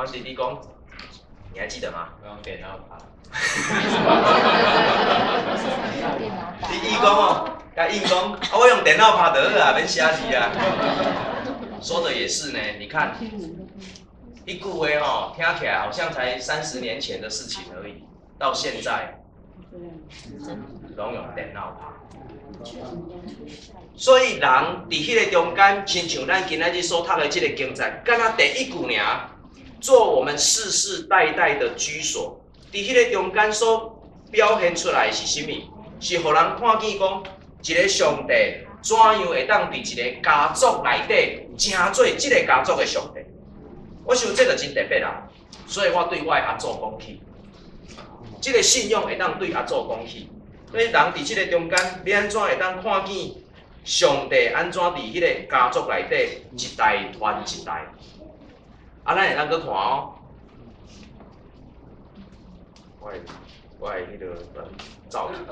啊，你讲，你还记得吗？我用电脑爬。你意讲哦，甲硬讲，啊，我用电脑拍就好啊，免写字啊。说的也是呢，你看，一句话吼，听起来好像才30年前的事情而已，到现在，拢用电脑拍。所以人伫迄个中间，亲像咱今仔日所读的这个经节，敢若第一句尔，做我们世世代代的居所。伫迄个中间所表现出来是啥物？是互人看见讲，一个上帝怎样会当伫一个家族内底，成做即个家族的上帝。我想这个真特别啦，所以我对我的阿祖讲起，这个信仰会当对阿祖讲起。所以人伫即个中间，你安怎会当看见上帝安怎伫迄个家族内底一代传一代？啊，咱会当去看哦。我的迄个照片，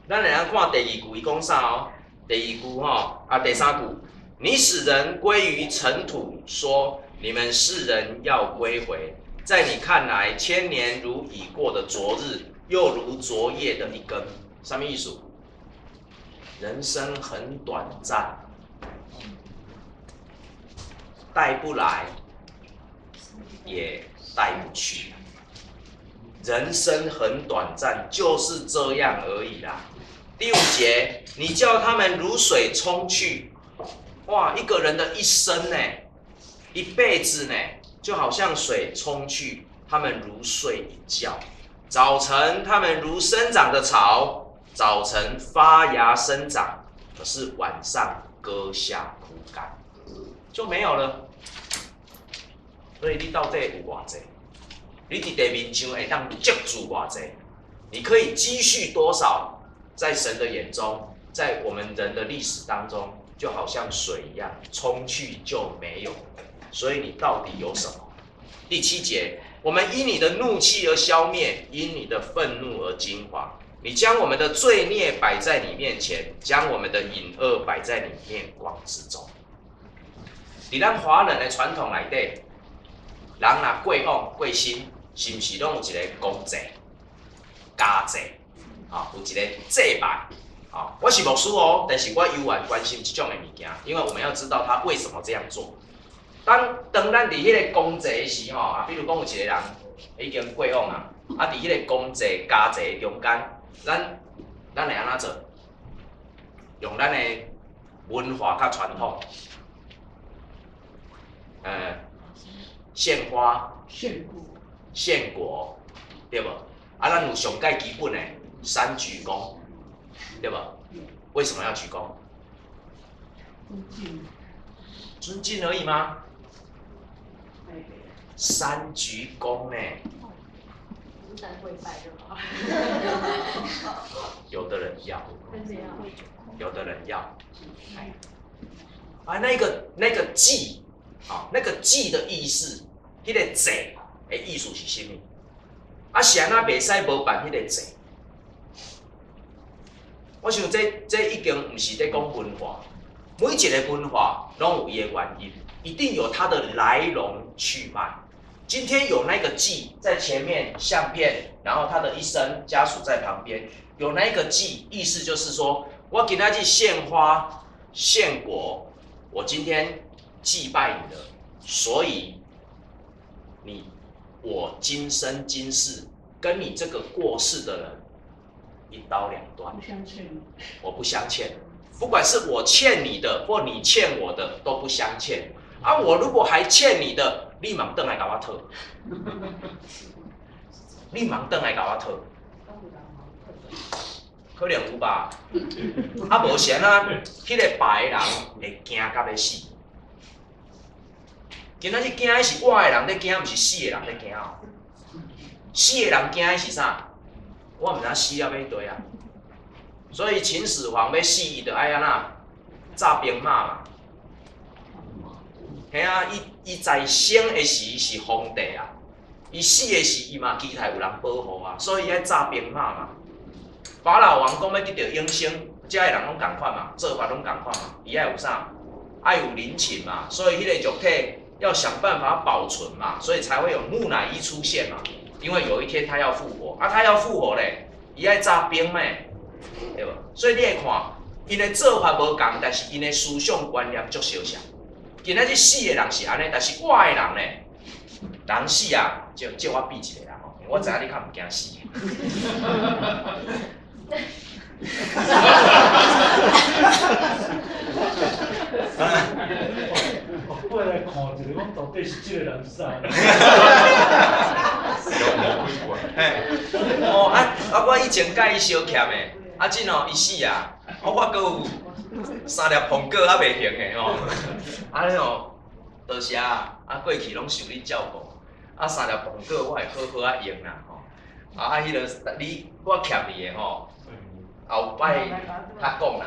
咱会当看第2句，伊讲啥哦？第2句吼，第3句，你使人归于尘土，说你们世人要归回，在你看来，千年如已过的昨日。又如昨夜的一根，什么意思？人生很短暂，带不来，也带不去。人生很短暂，就是这样而已啦。第5节，你叫他们如水冲去，哇，一个人的一生呢，一辈子呢，就好像水冲去，他们如睡一觉。早晨，他们如生长的草，早晨发芽生长，可是晚上割下枯干，就没有了。所以你到底有偌济？你伫地面上会当接住偌济？你可以积蓄多少？在神的眼中，在我们人的历史当中，就好像水一样，冲去就没有。所以你到底有什么？第7节。我们因你的怒气而消灭，因你的愤怒而惊惶。你将我们的罪孽摆在你面前，将我们的隐恶摆在你面光之中。伫咱华人的传统内底，人若过往过身，是不是拢有一个公祭、家祭？有一个祭拜。我是牧师哦，但是我犹原关心这种的物件，因为我们要知道他为什么这样做。当咱伫迄个公祭的时吼，比如讲有一个人已经过往啊，伫迄个公祭、家祭中间，咱会安怎做？用咱的文化较传统，献花、献果，对无？咱有上介基本的3鞠躬，对无？为什么要鞠躬？尊敬而已吗？3鞠躬呢？跪拜就好。有的人要，有的人要。那个祭，那个祭的意思，迄个祭的意思是啥物？是安那袂使无办迄个祭？我想这已经不是在讲文化，每一个文化拢有伊的原因，一定有它的来龙去脉。今天有那个祭在前面相片，然后他的一生家属在旁边，有那个祭，意思就是说我给他去献花献果，我今天祭拜你了，所以我今生今世跟你这个过世的人一刀两断，不相欠，我不相欠，不管是我欠你的或你欠我的都不相欠。我如果还欠你的，你忙回来给我讨，你忙回来给我讨，可能有吧？无是安那，迄个拜的人会惊到要死。今仔日惊的是活的人在惊，不是死的人在惊哦。死的人惊的是啥？我毋知死了要对啊。所以秦始皇要死，伊就爱安那炸兵马嘛。嘿啊，伊在生的时是皇帝啊，伊死的时伊嘛期待有人保护啊，所以伊爱炸兵马嘛。法老王讲要得到永生，遮的人拢共款嘛，做法拢共款嘛，伊爱有啥？爱有人情嘛，所以迄个肉体要想办法保存嘛，所以才会有木乃伊出现嘛。因为有一天他要复活，他要复活咧，伊爱炸冰咩，对无？所以你会看，因的做法无共，但是因的思想观念足相像。今仔日死的人是安尼，但是我的人咧，人死啊，借我比一个啦吼，我知影你较毋惊死。我来看一下，讲到底是这个人啥？哦我以前甲伊相欠的，真哦伊死啊，我阁有3粒苹果还袂行的吼，尼哦，多谢过去拢受你照顾，3粒苹果我会好好用啦吼，迄个我欠你的吼，后摆较讲啦，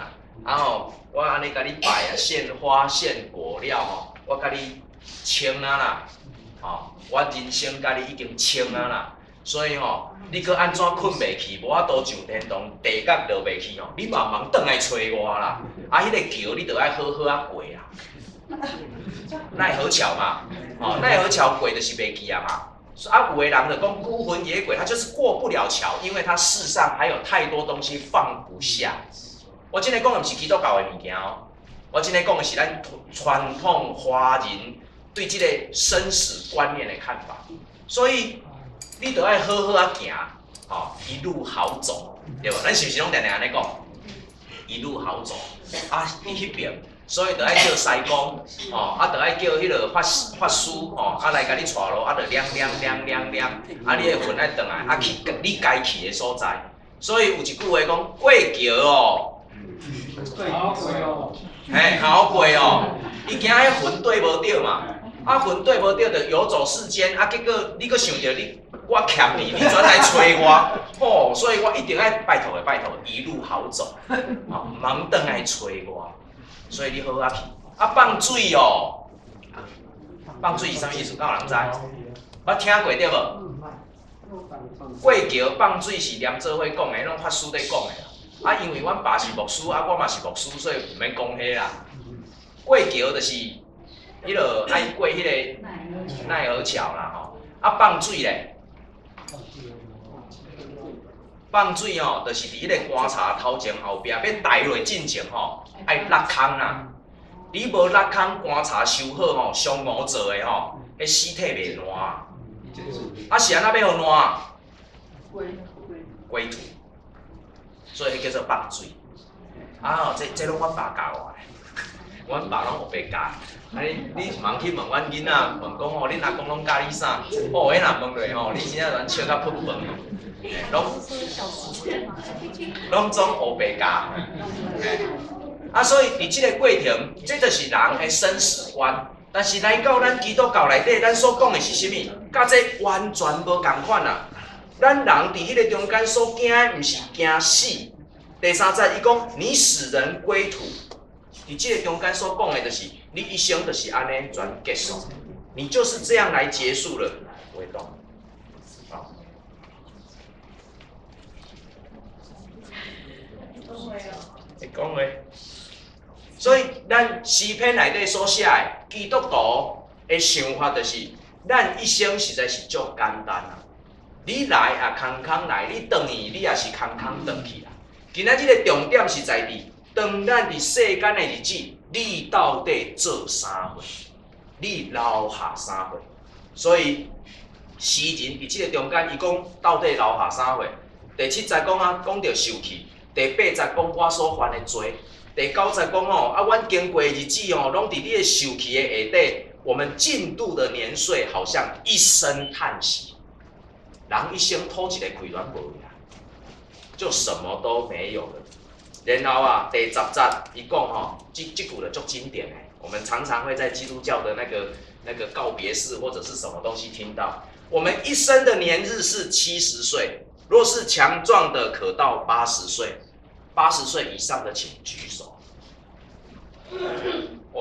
我安尼甲你摆献花献果了吼，我甲你清啦，我人生甲你已经清啦。所以你搁安怎困袂去，无法度上天堂，地角落袂去你慢慢转来找我啦。迄个桥你着爱好好过啦。奈何桥嘛，奈何桥过就是袂去啊嘛。有的人就讲孤魂野鬼，他就是过不了桥，因为他世上还有太多东西放不下。我今日讲的不是基督教的物件我今日讲的是咱传统华人对这个生死观念的看法，所以。你着爱好好行，一路好走，对无？咱是毋是拢定定安尼讲？一路好走，你迄边，所以着爱叫师公，着爱叫迄个法师，来甲你带路，着亮，你的魂爱转来，去你该去的所在。所以有一句话讲，过桥好过哦，好过哦，伊惊迄魂对无着嘛，魂对无着，着游走世间，结果你搁想着我欠你，你转来找我，所以我一定爱拜托，一路好走，忙转来找我，所以你好好去。放水哦，放水是啥意思？敢有人知？捌听过对无？过桥放水是连做伙讲的，拢法师在讲的。因为阮爸是牧师，我嘛是牧师，所以唔免讲迄啦。过桥就是迄落爱过迄个奈何桥啦吼。放水咧。放水就是伫迄个棺材头前后壁要抬落进前爱落空啦。你无落空，棺材收好上五做的迄尸体袂烂。是安那要互烂？归土。所以迄叫做放水。这拢阮爸教我的，阮爸拢学白教。你忙去问阮囡仔，问讲恁阿公拢教你啥？迄若问落你真正笑到喷饭。拢总黑白教，所以伫即个过程，这就是人的生死观。但是来到咱基督教内底，咱所讲的是啥物？甲这完全无共款啦。咱人伫迄个中间所惊的，毋是惊死。第三节伊讲，你使人归土。伫即个中间所讲的，就是你一生就是安尼全结束，你就是这样来结束了，不会动。会讲话，所以咱诗篇内底所写的基督徒的想法，就是咱一生实在是足简单啊。你来也空空来，你转去你也是空空转去啦。今仔日的重点是在于，当咱伫世间的日子，你到底做啥货？你留下啥货？所以诗人伫即个中间，伊讲到底留下啥货？第7节讲讲到受气。第8节讲我所犯的罪，第9节讲阮经过的日子拢伫你的受气的下底，我们进度的年岁好像一声叹息，人一生吐一个气卵无呀，就什么都没有了。然后第10节伊讲这句就足经典的，我们常常会在基督教的那个告别式或者是什么东西听到，我们一生的年日是70岁。若是强壮的，可到80岁。80岁以上的，请举手。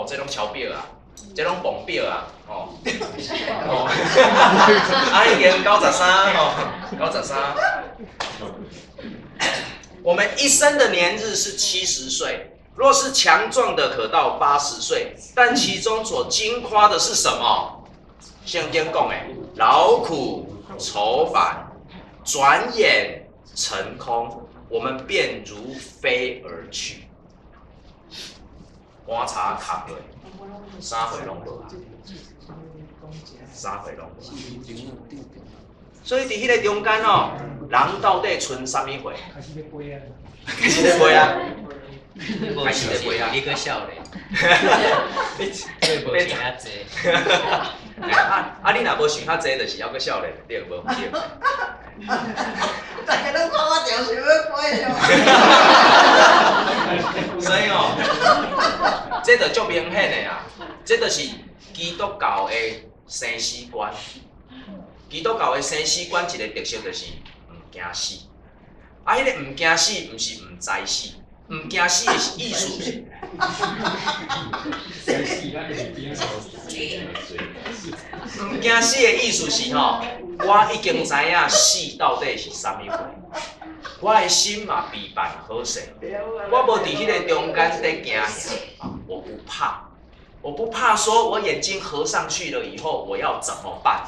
这拢钞票啊，这拢蹦表啊，已经93，93。我们一生的年日是70岁，若是强壮的，可到80岁，但其中所经夸的是什么？圣经讲的，劳苦愁烦，转眼成空，我们便如飞而去。观察卡落，三回拢无啊，三回拢无啊。所以伫迄个中间哦，人到底剩啥物岁？开始要飞啊！开始在飞啊！开始在飞啊！你个少年，你你无钱啊济。你若无想较济，就是还阁少年，对无？对。大家拢看我条想要飞哦。所以哦，这就足明显的啊，这就是基督教的生死观。基督教的生死观一个特色就是唔惊死。啊，迄个唔惊死，唔是唔知死，唔惊死的意思是。唔惊死的意思是吼，我已经知影死到底是啥物货，我的心嘛必办好势，我无伫迄个中间在惊吓，我不怕，我不怕说我眼睛合上去了以后我要怎么办，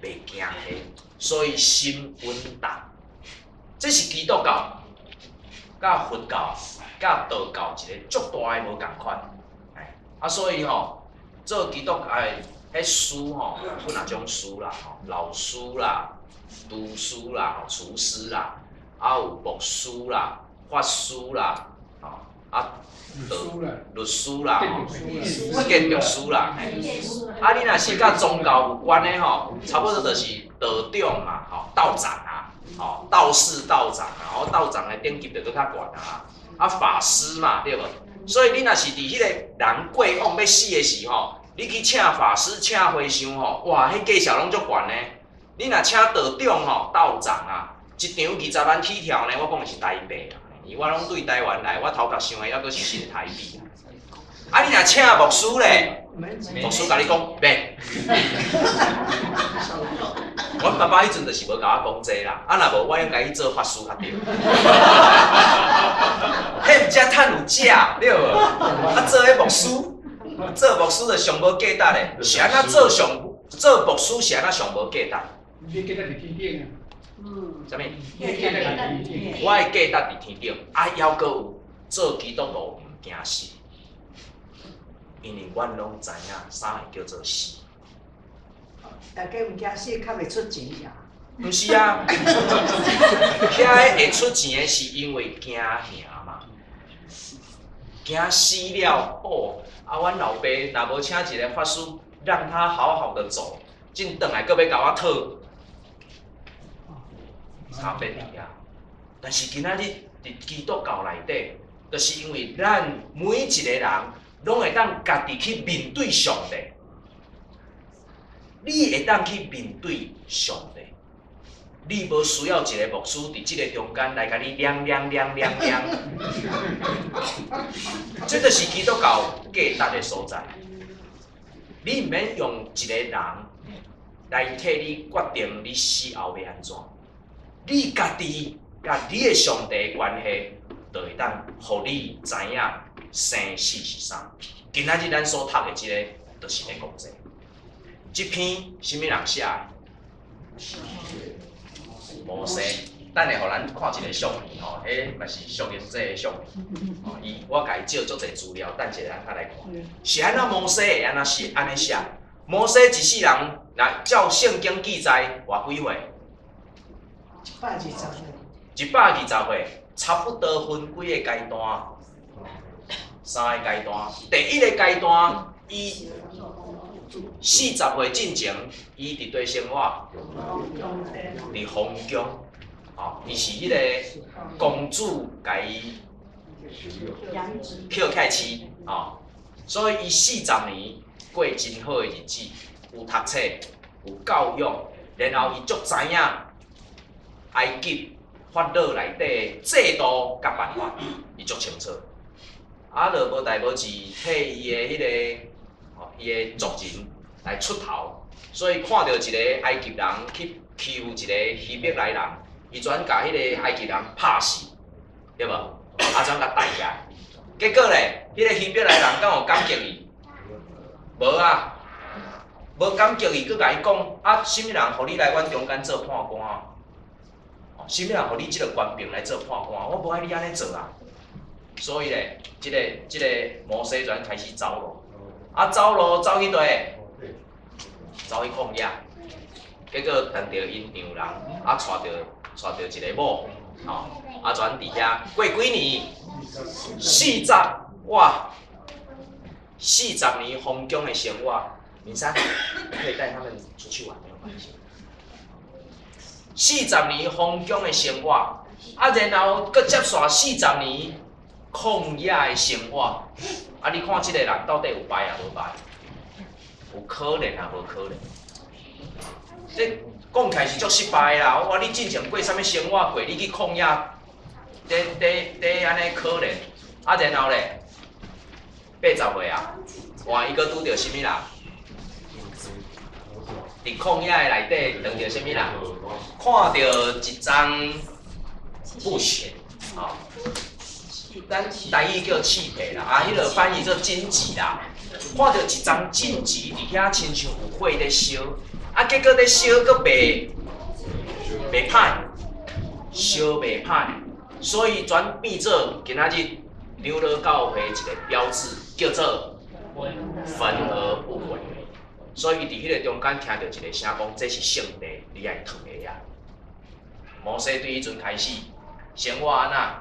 袂惊黑，所以心稳当。这是基督教、甲佛教、甲道教一个足大的无共款。所以吼，做基督迄书吼，有分哪种书啦，老师啦、读书啦、厨师啦，有牧师啦、法师啦，律师啦、建筑师啦。你若是甲宗教有关的吼，差不多就是道长嘛，道长啊，道士、道长啊，道长的等级就搁较悬啊，法师嘛，对无？所以你若是伫迄个人过往要死的时候，你去请法师、请和尚吼，哇，迄价钱拢足悬呢。你若请道长吼、道长啊，一场20万起跳呢，我讲的是台币啦，因为我拢对台湾来，我头壳想的还阁是新台币啊。你若请牧师咧，牧师甲你讲免。阮爸爸迄阵就是无甲我讲这啦，若无我应该去做法师较对。迄毋才趁有价，对无？做迄牧师，做牧师就上无价值嘞。是安怎做牧师是安怎上无价值？你价值伫天顶啊！啥物？你价值伫天顶。我的价值伫天顶，还阁有做基督徒毋惊死，因为阮拢知影啥会叫做死。大家毋惊死，较袂出钱呀。毋是啊，遐会出钱的是因为惊吓嘛，惊死了哦。阮老爸若无请一个法师，让他好好的走，进转来，阁要甲我讨，差别伫啊。但是今仔日伫基督教内底，就是因为咱每一个人拢会当家己去面对上帝，你会当去面对上帝。你无需要一个牧师伫即个中间来甲你亮，这就是基督教价值的所在。你毋免用一个人来替你决定你死后要安怎，你家己甲你的上帝的关系，就会当互你知影生死是啥。今仔日咱所读的即个，就是咧讲这。这篇什么人写的？摩西，等下互咱看一个相片吼，迄嘛是属灵者的相片。我甲伊借足侪资料，等一下咱较来看。是安怎摩西会安尼写？摩西一世人，来照圣经记载，偌几岁120岁。120岁，差不多分几个阶段？3个阶段。第一个阶段，伊40岁进前，伊伫对生活，伫皇宫，伊是迄个公主甲伊捡起来饲，所以伊40年过真好的日子，有读册，有教育，然后伊足知影埃及法老内底制度甲办法，伊足清楚。就无代无志替伊的迄个。伊的族人来出头，所以看到一个埃及人去欺负一个希伯来人，伊专甲迄个埃及人拍死，对无？怎甲逮起来？结果咧，迄、个形表来人敢有感激伊？无啊，无感激伊，佮甲伊讲啊，什物人互你来阮中间做判官？哦，什物人互你即个官兵来做判官？我无爱你安尼做啊。所以咧，即个摩西转开始走路，啊走路走去佗，走去旷野，结果碰到因丈人，啊带着一个某，吼，啊转伫遐过几年，40哇，40年风光的生活，明山可以带他们出去玩，没有关系。40年风光的生活，啊然后搁接续40年。旷野的生活，啊！你看即个人到底有歹啊无歹？有可能啊，无可能。这讲起来是足失败啦！我话你之前过啥物生活过？你去旷野，得安尼可能。啊，然后咧，80岁啊，换伊搁拄着啥物人？伫旷野的内底遇着啥物人？看到一张布鞋，啊。咱台语叫漆皮啦，啊，迄个翻译做荆棘啦。看到一张荆棘伫遐，亲像有火咧烧，啊，结果咧烧佫袂歹，烧袂歹，所以转变做今仔日长老教会一个标志，叫做焚而不毁。所以伊伫迄个中间听到一个声讲，这是圣地，你爱脱的呀。摩西对迄阵开始生活安那？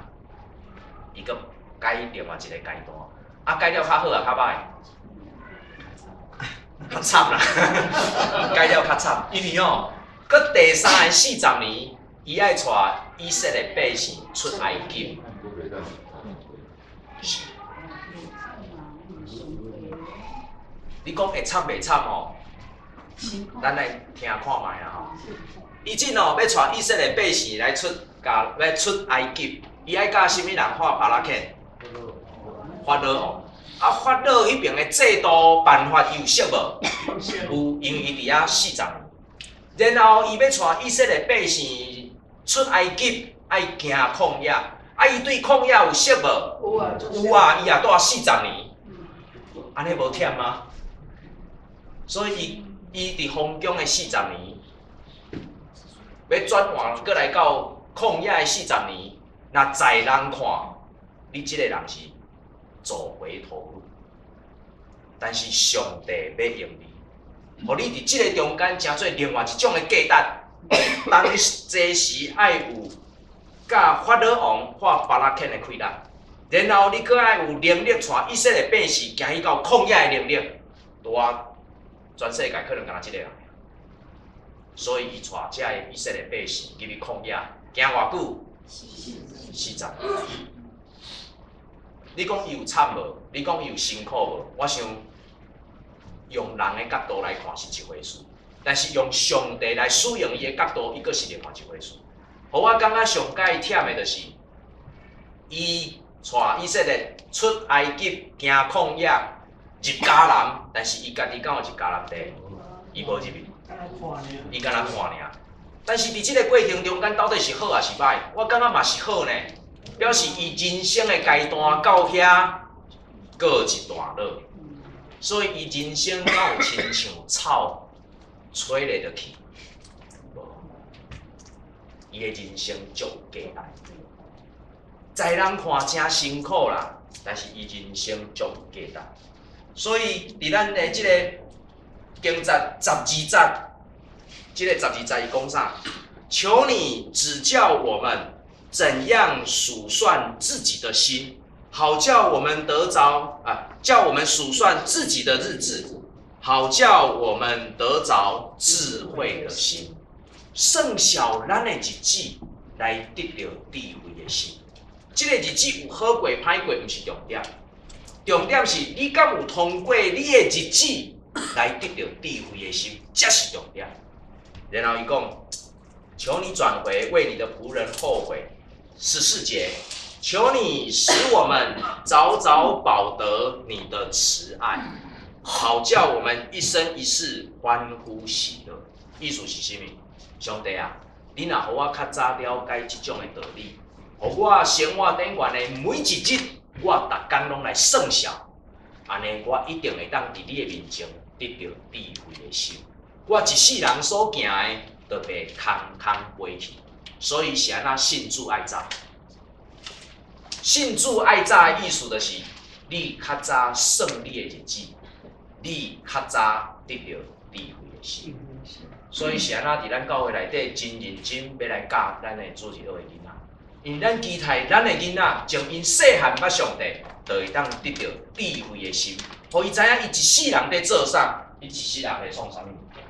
伊搁改另外一个阶段，啊改了较好啊，较歹，较惨啦，改了较惨，因为哦，搁第三个40年，伊爱带以色列百姓出埃及。你讲会惨袂惨哦？咱来听看卖啦吼。伊即哦要带以色列百姓来出埃及。伊爱甲啥物人画巴拉肯？法老王。啊，法老迄边的制度办法有熟无？有，因为伊伫遐40年。然后伊要带以色列百姓出埃及，爱行旷野。啊，伊对旷野有熟无？有啊，伊也住40年。安尼无忝吗？所以伊伫风光的40年，要转换过来到旷野的40年。那在人看，你即个人是走回头路，但是上帝要用你，互你伫即个中间成做另外一种的价值。当这时爱有甲法老王或巴拉肯的开力，然后你搁爱有能力带以色列百姓行去到旷野的能力，大全世界可能敢若即个人。所以伊带遮个以色列百姓入去旷野，行偌久？40年。你讲伊有惨无？你讲伊有辛苦无？我想用人的角度来看是一回事，但是用上帝来使用伊的角度，伊阁是另外一回事。互我感觉上介忝的，就是伊带以色列出埃及，行旷野，入迦南，但是伊家己敢有入迦南地？伊无入去，伊敢若看尔。但是伫即个过程中间，到底是好还是歹？我感觉嘛是好呢，表示伊人生的阶段到遐告一段落，所以伊人生敢有亲像草吹咧就去，无，伊的人生足有价值。在人看真辛苦啦，但是伊人生足有价值。所以伫咱的即个经节12节。这个12节伊讲啥？求你指教我们怎样数算自己的心，好叫我们得着叫我们数算自己的日子，好叫我们得着智慧的心，剩小咱的日子来得到智慧的心。这个日子有好过歹过，不是重点，重点是你敢有通过你的日子来得到智慧的心，这是重点。然后伊讲，求你转回，为你的仆人后悔。14节，求你使我们早早饱得你的慈爱，好叫我们一生一世欢呼喜乐。意思是啥物？上帝啊，你若互我较早了解即种的道理，互我生活顶悬的每一日我逐工拢来算小，安尼我一定会当伫你的面前得到智慧的心。我一世人所行的，都袂空空飞去。所以是安那信主爱早。信主爱早的意思就是，你较早算你的日子，你较早得到智慧的心。所以是安那伫咱教会内底真认真要来教咱的主日学的囡仔，因为咱期待咱的囡仔从因细汉捌上帝，就会当得到智慧的心，互伊知影伊一世人在做啥，伊一世人在创啥物物件。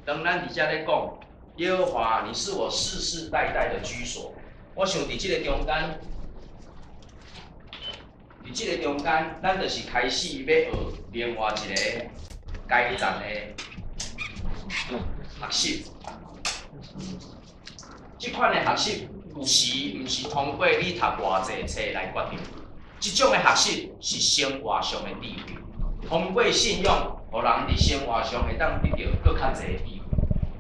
当咱伫遮咧讲，耶和华，你是我世世代代的居所。我想伫即个中间，咱就是开始要学另外一个阶段的学习。即款的学习，有时毋是通过你读偌济册来决定，即种的学习是生活上的智慧，通过信仰，互人伫生活上会当得到更较济的智慧。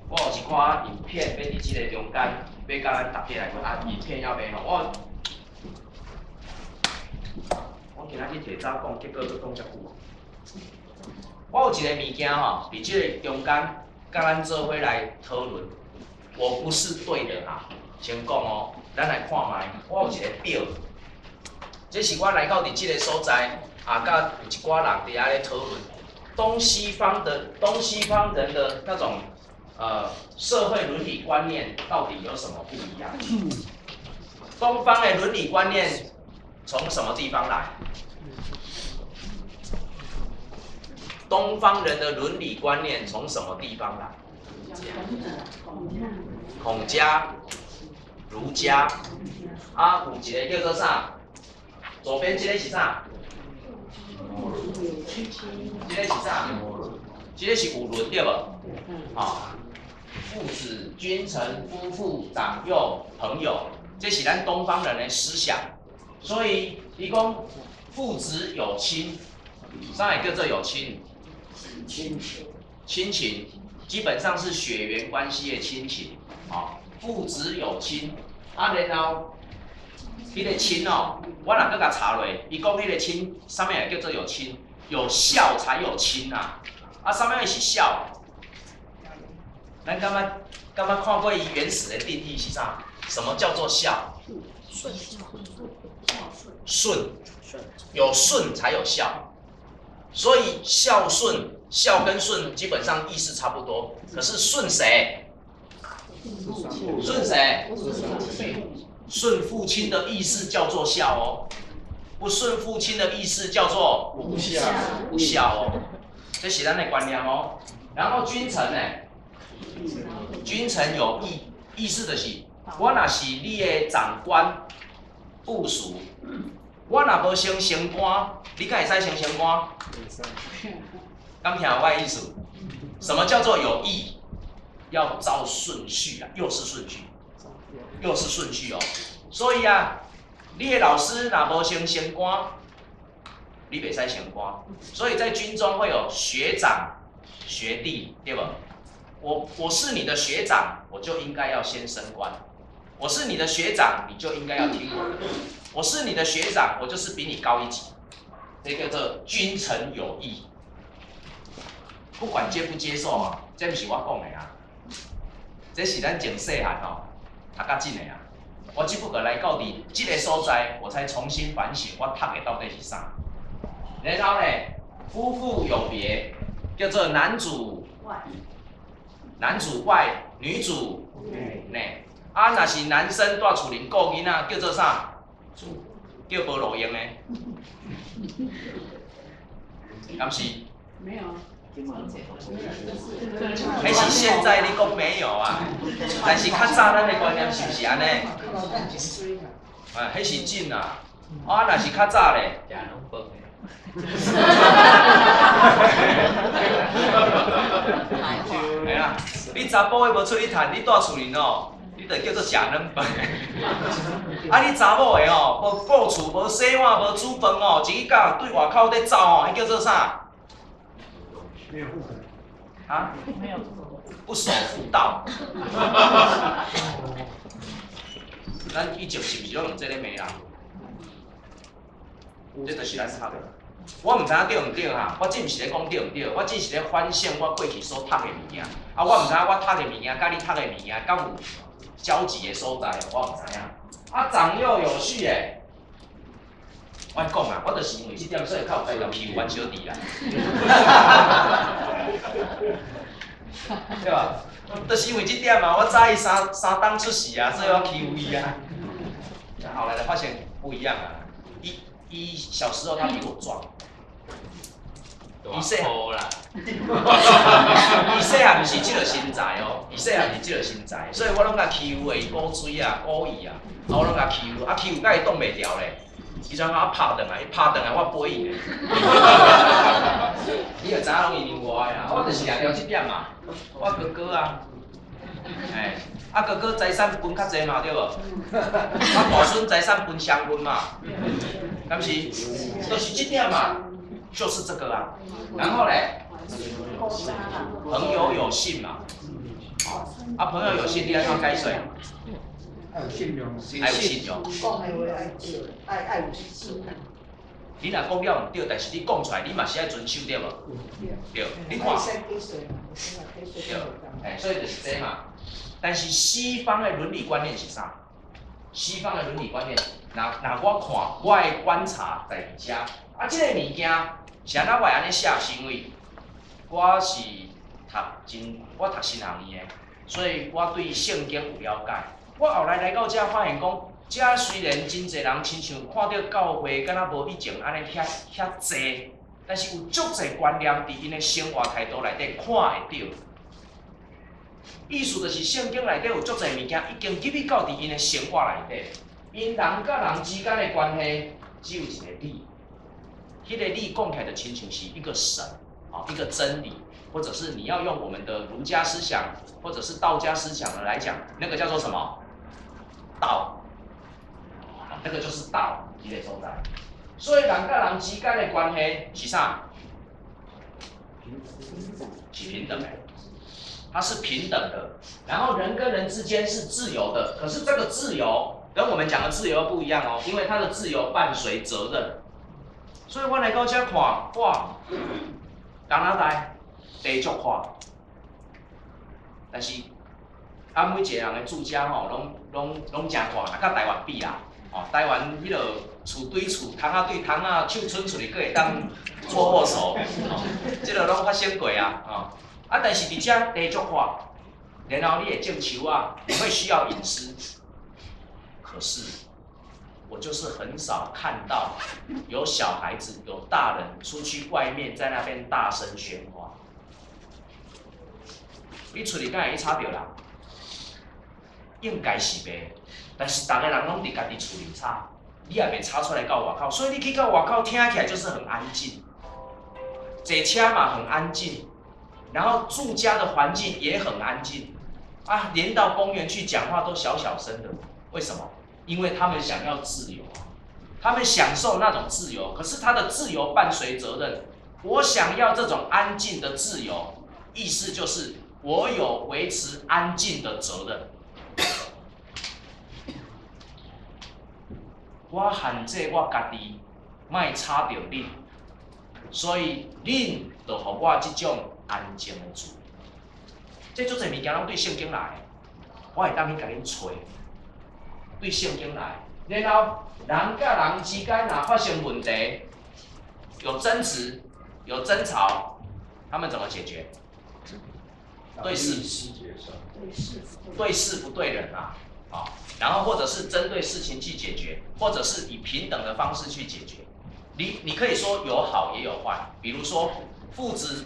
我有一寡影片要伫即个中间，要甲咱大家来看。影片要袂吼，我今仔日提早讲，结果佫讲遮久。我有一个物件吼，伫即个中间，甲咱做伙来讨论。我不是对的啦，先讲哦，咱来看卖。我有一个表，这是我来到伫即个所在，甲有一寡人伫遐咧讨论东西方人的那种。社会伦理观念到底有什么不一样？东方的伦理观念从什么地方来？东方人的伦理观念从什么地方来？孔家、儒家，有一个叫做啥？左边这个是啥？这个是啥？这个是五伦对无？父子、君臣、夫妇、长幼、朋友，这是咱东方人的思想。所以，伊讲父子有亲，啥会叫做有亲？亲情基本上是血缘关系的亲情。父子有亲，然后迄个亲哦，我若搁甲查落，伊讲迄个亲，啥物会叫做有亲？有孝才有亲啊！啥物是孝？咱敢捌看过伊原始的定义是啥？什么叫做孝？顺，有顺才有孝。所以孝顺，孝跟顺基本上意思差不多。可是顺谁？顺谁？顺父亲的意思叫做孝哦，不顺父亲的意思叫做不孝哦。这是咱的观念哦。然后君臣呢？君臣有义，意思就是，我若是你的长官、部属，我若无升升官，你敢会使升升官？敢听有我的意思？什么叫做有义？要照顺序啊，又是顺序哦。所以啊，你的老师若无升升官，你袂使升官。所以在军中会有学长、学弟，对不？我是你的学长，我就应该要先升官。我是你的学长，你就应该要听我的。我是你的学长，我就是比你高一级。这个叫君臣有义，不管接不接受啊，这不是我讲的啊，这是咱从细汉哦读到真的啊。我只不过来到伫这个所在，我才重新反省我读的到底是啥。然后呢，夫妇有别，叫做男主外，女主内。若是男生住厝里顾囡仔，叫做啥？叫无路用的。敢是？没有。还是现在你讲没有啊？但是较早咱的观念是不是安尼？迄是真啊！若是较早咧。系啊，你查甫的无出去趁，你住厝里哦，你就叫做食软饭。你查某的哦，无顾厝，无洗碗，无煮饭哦，一日到对外口在走哦，迄叫做啥？没有户口。没有。不守妇道。咱以前是不是拢用这个骂人？这就是咱读的。我毋知影对毋对哈，我只毋是咧讲对毋对，我只是咧反省我过去所读的物件。啊，我毋知影我读的物件，甲你读的物件，敢有交集的所在，我毋知影。啊，长幼有序诶，我讲啊，我就是因为这点，所以较有代表欺负阮小弟啦。对吧？就是因为这点嘛，我早伊三档出世啊，所以我欺负伊啊。后来才发现不一样啊，伊小时候他比我壮。伊细汉啦，伊细汉毋是即个身材哦，伊细汉毋是即个身材，所以我拢甲欺负伊鼓水啊、鼓伊啊，我拢甲欺负，欺负甲伊挡袂牢咧，伊怎甲我拍转来，伊拍转来我背伊咧。你就知影拢因为我呀，我就是掠着即点嘛，我哥哥啊，哥哥财产分较济嘛，对无？大孙财产分双分嘛，敢是？就是即点嘛。就是这个啊，然后嘞，朋友有信嘛，朋友有信，你要怎解释？要有信用，要有信用。讲的话爱有信。你若讲了毋对，但是你讲出来，你嘛是爱遵守对无？对，你看。对，所以就是这嘛。但是西方的伦理观念是啥？西方的伦理观念，那我看，我的观察在伫遮。即个物件是安怎我会安尼写？是因为我是我读新学院的，所以我对圣经有了解。我后来到遮发现讲，遮虽然真侪人亲像看到教会敢若无以前安尼遐济，但是有足侪观念伫因的生活态度内底看会到。意思就是圣经内底有足侪物件已经入去到伫因的生活内底。因人甲人之间的关系只有一个理。迄个理讲起来的亲像是一个神，一个真理，或者是你要用我们的儒家思想，或者是道家思想的来讲，那个叫做什么？道，那个就是道，一个所在。所以人甲人之间的关系是啥？是平等的，它是平等的。然后人跟人之间是自由的，可是这个自由跟我们讲的自由不一样哦，因为它的自由伴随责任。所以我来到遮看，哇，加拿大地足宽，但是每一个人的住家拢真宽，甲台湾比啦，台湾迄落厝对厝，窗仔对窗仔，手伸出去，佫会当握手，即落拢发生过啊，但是伫遮地足宽，然后你会种树啊，你会需要隐私，可是。我就是很少看到有小孩子、有大人出去外面在那边大声喧哗。你厝里敢会去吵着人？应该是袂，但是大家人拢伫家己厝里吵，你也袂吵出来到外口，所以你去到外口听起来就是很安静。坐车嘛很安静，然后住家的环境也很安静，连到公园去讲话都小小声的，为什么？因为他们想要自由，他们享受那种自由，可是他的自由伴随责任。我想要这种安静的自由，意思就是我有维持安静的责任。我限制我家己，莫吵着恁，所以恁就互我这种安静的自由。这足侪物件拢对圣经来，我会当去甲恁找。对圣经来，然后人甲人之间若发生问题，有争执、有争吵，他们怎么解决？对事不对人啊，然后或者是针对事情去解决，或者是以平等的方式去解决。你可以说有好也有坏，比如说父子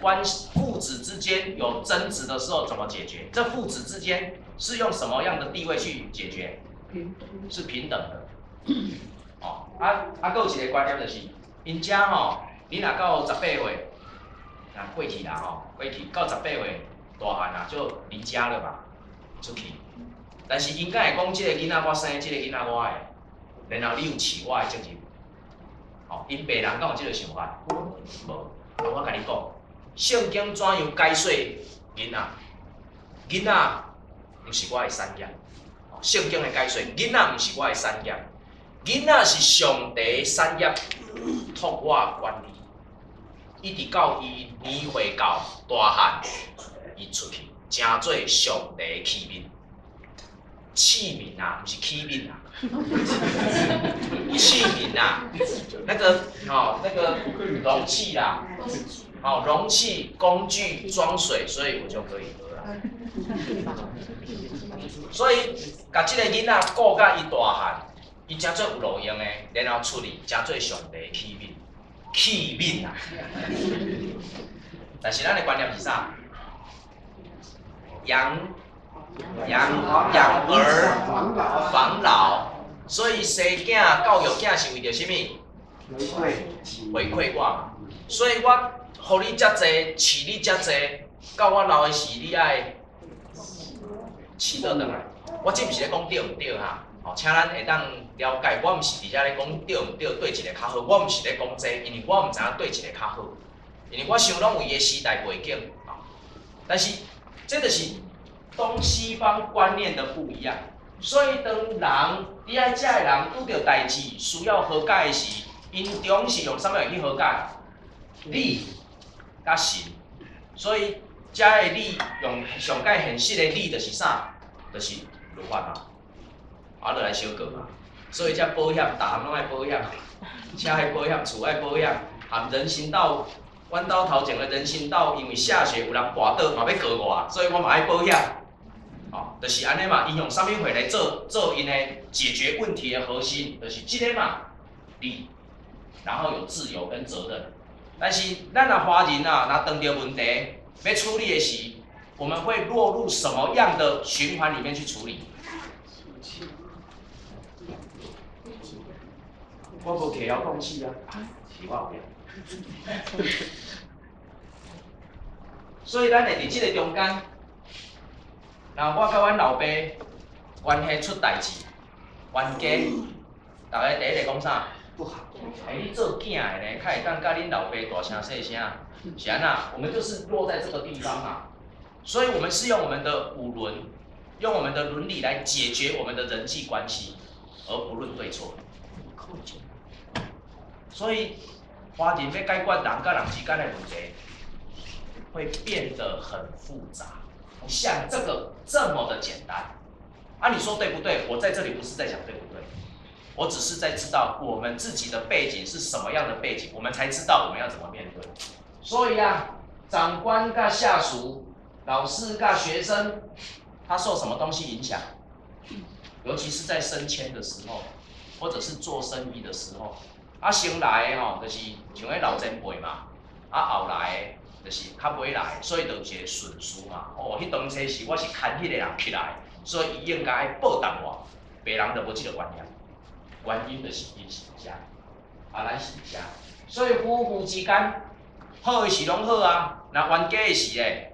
之间有争执的时候怎么解决？这父子之间是用什么样的地位去解决？是平等的，还有一个观念就是，因遮你若到18岁，过去啦过去到18岁大汉啦就离家了嘛，出去。但是因敢会讲，这个囡仔我生，这个囡仔我的，然后你有饲我的责任，因别人敢有这个想法？无，我甲你讲，圣经怎样解说囡仔？囡仔不是我的产业。圣经的解说，囡仔毋是我的产业，囡仔是上帝产业托我管理，一直到伊年岁到大汉，伊出去正做上帝器皿。器皿啊，不是器皿啊，器皿啊，那个容器啦，容器工具装水，所以我就可以喝了。所以，甲这个囡仔顾甲伊大汉，伊真做有路用的，然后出去真做上帝器皿啊。但是咱的观念是啥？养儿防老，所以生囝教育囝是为着什么？回馈我嘛。所以我互你遮济，饲你遮济，到我老的时，你爱饲倒转来。我这毋是咧讲对毋对哈？请咱会当了解，我毋是伫遮咧讲对毋对，对一个较好。我毋是咧讲这，因为我毋知影对一个较好，因为我想拢有伊的时代背景但是这就是东西方观念的不一样。所以当人你爱遮的人拄着代志需要和解的时，因中是用啥物去和解？理甲神。所以遮的理用上界现实的理，就是啥？就是律法嘛。就来小过嘛。所以遮保险，逐项拢爱保险，车爱保险，厝爱保险，含人行道。阮兜头前的人行道，因为下雪有人滑倒，嘛要告我，所以我嘛爱保险。就是安尼嘛，因用啥物货来做因的解决问题的核心，就是即个嘛，理，然后有自由跟责任。但是咱若华人啊，若碰到问题要处理的时，我们会落入什么样的循环里面去处理？我无摕遥控器啊，是我有。所以咱会伫即个中间。然后我甲阮老爸关系出代志，冤家，大家第一个讲啥？不好。你做囝的呢，较会当甲恁老爸大声细声，是安那？我们就是落在这个地方嘛。所以我们是用我们的五伦，用我们的伦理来解决我们的人际关系，而不论对错。所以华人要解决人甲人之间的问题，会变得很复杂。不像这个这么的简单你说对不对？我在这里不是在讲对不对，我只是在知道我们自己的背景是什么样的背景，我们才知道我们要怎么面对。所以长官跟下属、老师跟学生，他受什么东西影响？尤其是在升迁的时候，或者是做生意的时候，先来的就是像迄老前辈嘛，后来的就是较尾来，所以就有一个顺序嘛。迄当初是我是牵迄个人起来，所以伊应该爱报答我，别人就无即个观念。原因就是因是遮，咱是遮，所以夫妇之间好的是拢好若冤家的是咧，